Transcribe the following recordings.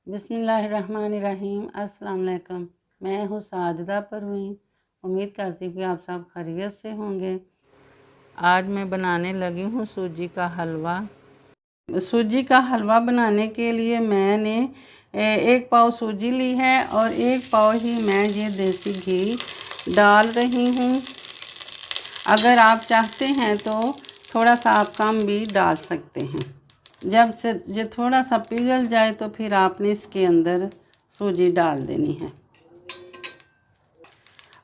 बिस्मिल्लाहिर्रहमानिर्रहीम। अस्सलाम वालेकुम। मैं हूँ साजिदा परवीन। उम्मीद करती हूँ आप सब खैरियत से होंगे। आज मैं बनाने लगी हूँ सूजी का हलवा। सूजी का हलवा बनाने के लिए मैंने 1 पाव सूजी ली है और 1 पाव ही मैं ये देसी घी डाल रही हूँ। अगर आप चाहते हैं तो थोड़ा सा आप कम भी डाल सकते हैं। जब से ये थोड़ा सा पिघल जाए तो फिर आपने इसके अंदर सूजी डाल देनी है।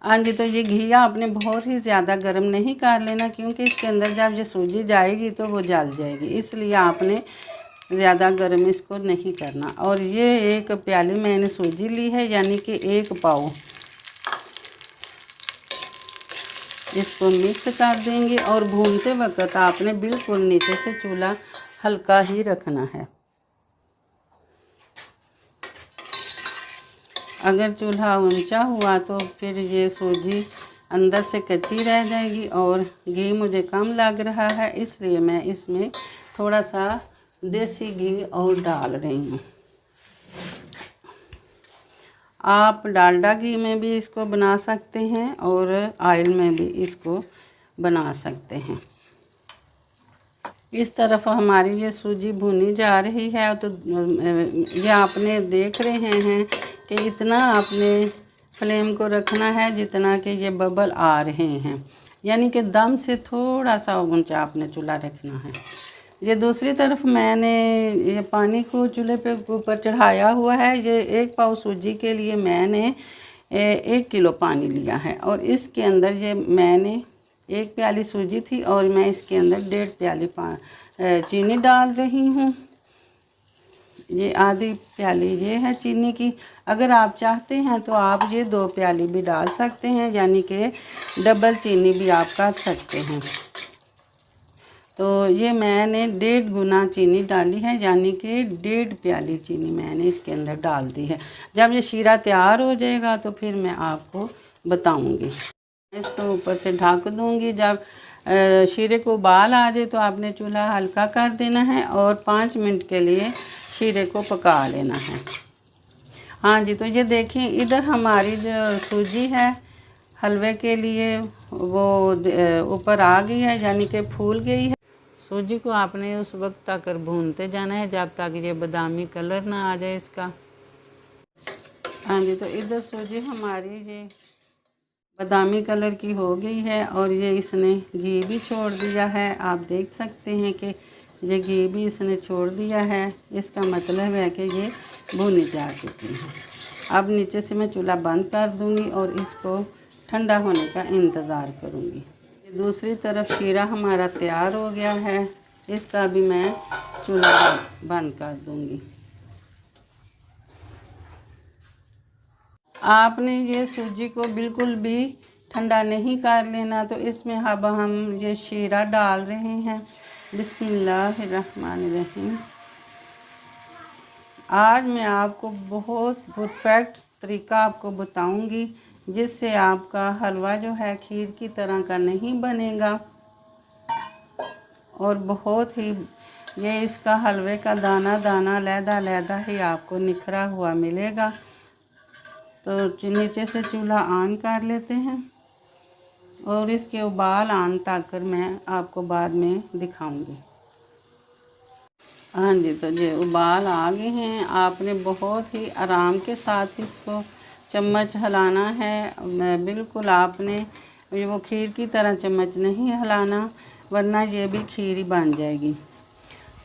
हाँ जी, तो ये घी आपने बहुत ही ज़्यादा गर्म नहीं कर लेना, क्योंकि इसके अंदर जब ये सूजी जाएगी तो वो जल जाएगी, इसलिए आपने ज़्यादा गर्म इसको नहीं करना। और ये 1 प्याली मैंने सूजी ली है, यानी कि 1 पाव। इसको मिक्स कर देंगे और भूनते वक्त आपने बिल्कुल नीचे से चूल्हा हल्का ही रखना है। अगर चूल्हा ऊंचा हुआ तो फिर ये सूजी अंदर से कच्ची रह जाएगी और घी मुझे कम लग रहा है, इसलिए मैं इसमें थोड़ा सा देसी घी और डाल रही हूँ। आप डालडा घी में भी इसको बना सकते हैं और ऑयल में भी इसको बना सकते हैं। इस तरफ हमारी ये सूजी भुनी जा रही है, तो ये आपने देख रहे हैं कि इतना आपने फ्लेम को रखना है जितना कि ये बबल आ रहे हैं, यानी कि दम से थोड़ा सा ऊंचा आपने चूल्हा रखना है। ये दूसरी तरफ मैंने ये पानी को चूल्हे पे ऊपर चढ़ाया हुआ है। ये 1 पाव सूजी के लिए मैंने 1 किलो पानी लिया है और इसके अंदर ये मैंने 1 प्याली सूजी थी और मैं इसके अंदर 1.5 प्याली चीनी डाल रही हूँ। ये आधी प्याली ये है चीनी की। अगर आप चाहते हैं तो आप ये 2 प्याली भी डाल सकते हैं, यानी कि डबल चीनी भी आप कर सकते हैं। तो ये मैंने 1.5 गुना चीनी डाली है, यानी कि 1.5 प्याली चीनी मैंने इसके अंदर डाल दी है। जब ये शीरा तैयार हो जाएगा तो फिर मैं आपको बताऊंगी। इसको ऊपर से ढक दूंगी। जब शीरे को उबाल आ जाए तो आपने चूल्हा हल्का कर देना है और 5 मिनट के लिए शीरे को पका लेना है। हाँ जी, तो ये देखिए इधर हमारी जो सूजी है हलवे के लिए वो ऊपर आ गई है, यानी कि फूल गई है। सूजी को आपने उस वक्त तक भूनते जाना है जब तक ये बादामी कलर ना आ जाए इसका। हाँ जी, तो इधर सूजी हमारी ये बादामी कलर की हो गई है और ये इसने घी भी छोड़ दिया है। आप देख सकते हैं कि ये घी भी इसने छोड़ दिया है, इसका मतलब है कि ये भुनी जा चुकी है। अब नीचे से मैं चूल्हा बंद कर दूंगी और इसको ठंडा होने का इंतज़ार करूंगी। दूसरी तरफ शीरा हमारा तैयार हो गया है, इसका भी मैं चूल्हा बंद कर दूंगी। आपने ये सूजी को बिल्कुल भी ठंडा नहीं कर लेना। तो इसमें अब हम ये शीरा डाल रहे हैं। बिस्मिल्लाहिर्रहमानिर्रहीम। आज मैं आपको बहुत परफेक्ट तरीका आपको बताऊंगी, जिससे आपका हलवा जो है खीर की तरह का नहीं बनेगा और बहुत ही ये इसका हलवे का दाना दाना लहदा ही आपको निखरा हुआ मिलेगा। तो नीचे से चूल्हा ऑन कर लेते हैं और इसके उबाल आने तक मैं आपको बाद में दिखाऊंगी। हाँ जी, तो ये उबाल आ गए हैं। आपने बहुत ही आराम के साथ इसको चम्मच हिलाना है। बिल्कुल आपने वो खीर की तरह चम्मच नहीं हिलाना, वरना ये भी खीर ही बन जाएगी।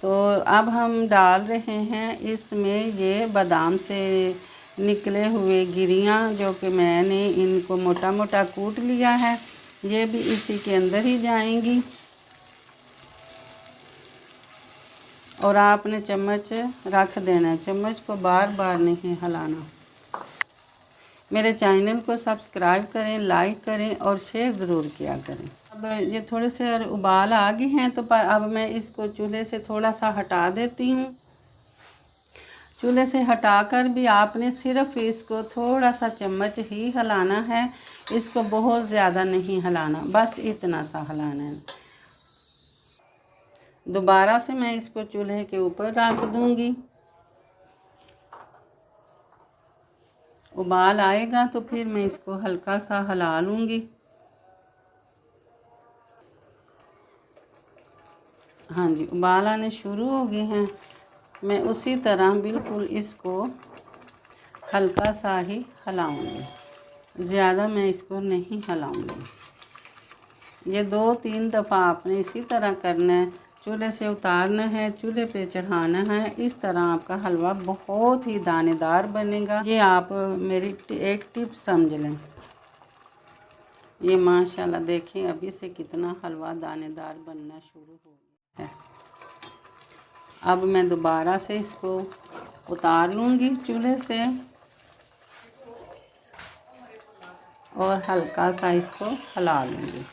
तो अब हम डाल रहे हैं इसमें ये बादाम से निकले हुए गिरियाँ, जो कि मैंने इनको मोटा मोटा कूट लिया है, ये भी इसी के अंदर ही जाएंगी। और आपने चम्मच रख देना है, चम्मच को बार बार नहीं हिलाना। मेरे चैनल को सब्सक्राइब करें, लाइक करें और शेयर ज़रूर किया करें। अब ये थोड़े से उबाल आ गए हैं, तो अब मैं इसको चूल्हे से थोड़ा सा हटा देती हूँ। चूल्हे से हटाकर भी आपने सिर्फ इसको थोड़ा सा चम्मच ही हिलाना है, इसको बहुत ज़्यादा नहीं हिलाना, बस इतना सा हिलाना है। दोबारा से मैं इसको चूल्हे के ऊपर रख दूंगी। उबाल आएगा तो फिर मैं इसको हल्का सा हिला लूँगी। हाँ जी, उबाल आने शुरू हो गए हैं। मैं उसी तरह बिल्कुल इसको हल्का सा ही हिलाऊंगी, ज़्यादा मैं इसको नहीं हिलाऊंगी। ये 2-3 दफ़ा आपने इसी तरह करना है। चूल्हे से उतारना है, चूल्हे पे चढ़ाना है। इस तरह आपका हलवा बहुत ही दानेदार बनेगा। ये आप मेरी एक टिप समझ लें। ये माशाल्लाह देखिए अभी से कितना हलवा दानेदार बनना शुरू हो गया है। अब मैं दोबारा से इसको उतार लूँगी चूल्हे से और हल्का सा इसको हिला लूँगी।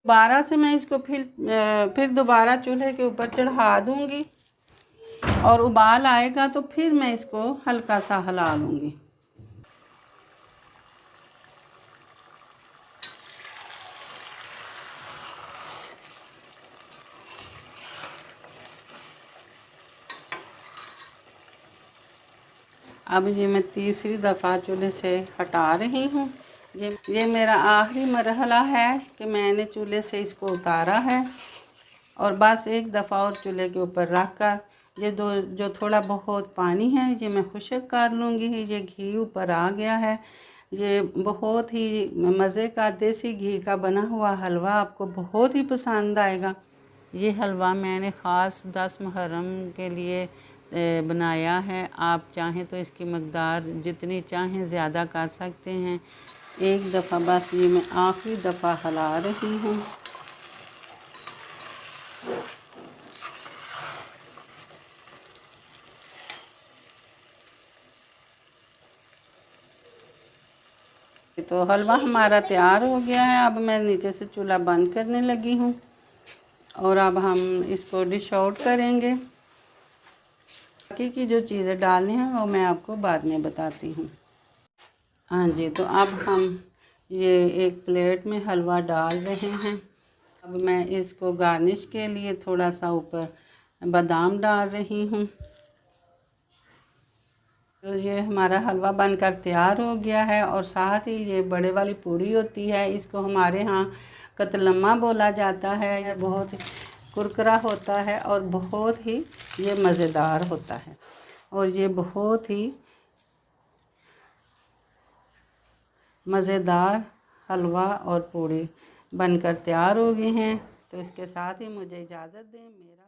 दोबारा से मैं इसको फिर दोबारा चूल्हे के ऊपर चढ़ा दूँगी और उबाल आएगा तो फिर मैं इसको हल्का सा हिला लूँगी। अब ये मैं तीसरी दफ़ा चूल्हे से हटा रही हूँ। ये मेरा आखिरी मरहला है कि मैंने चूल्हे से इसको उतारा है और बस एक दफ़ा और चूल्हे के ऊपर रख कर ये जो थोड़ा बहुत पानी है ये मैं खुश्क कर लूँगी। ये घी ऊपर आ गया है। ये बहुत ही मज़े का देसी घी का बना हुआ हलवा आपको बहुत ही पसंद आएगा। ये हलवा मैंने ख़ास 10 मुहर्रम के लिए बनाया है। आप चाहें तो इसकी मकदार जितनी चाहें ज़्यादा कर सकते हैं। एक दफ़ा बस ये मैं आखिरी दफ़ा हिला रही हूँ। तो हलवा हमारा तैयार हो गया है। अब मैं नीचे से चूल्हा बंद करने लगी हूँ और अब हम इसको डिश आउट करेंगे। बाकी की जो चीज़ें डालनी हैं वो मैं आपको बाद में बताती हूँ। हाँ जी, तो अब हम ये एक प्लेट में हलवा डाल रहे हैं। अब मैं इसको गार्निश के लिए थोड़ा सा ऊपर बादाम डाल रही हूँ। तो ये हमारा हलवा बनकर तैयार हो गया है और साथ ही ये बड़े वाली पूड़ी होती है, इसको हमारे यहाँ कतलम्मा बोला जाता है। यह बहुत कुरकुरा होता है और बहुत ही ये मज़ेदार होता है और ये बहुत ही मज़ेदार हलवा और पूड़ी बनकर तैयार हो गए हैं। तो इसके साथ ही मुझे इजाज़त दें। मेरा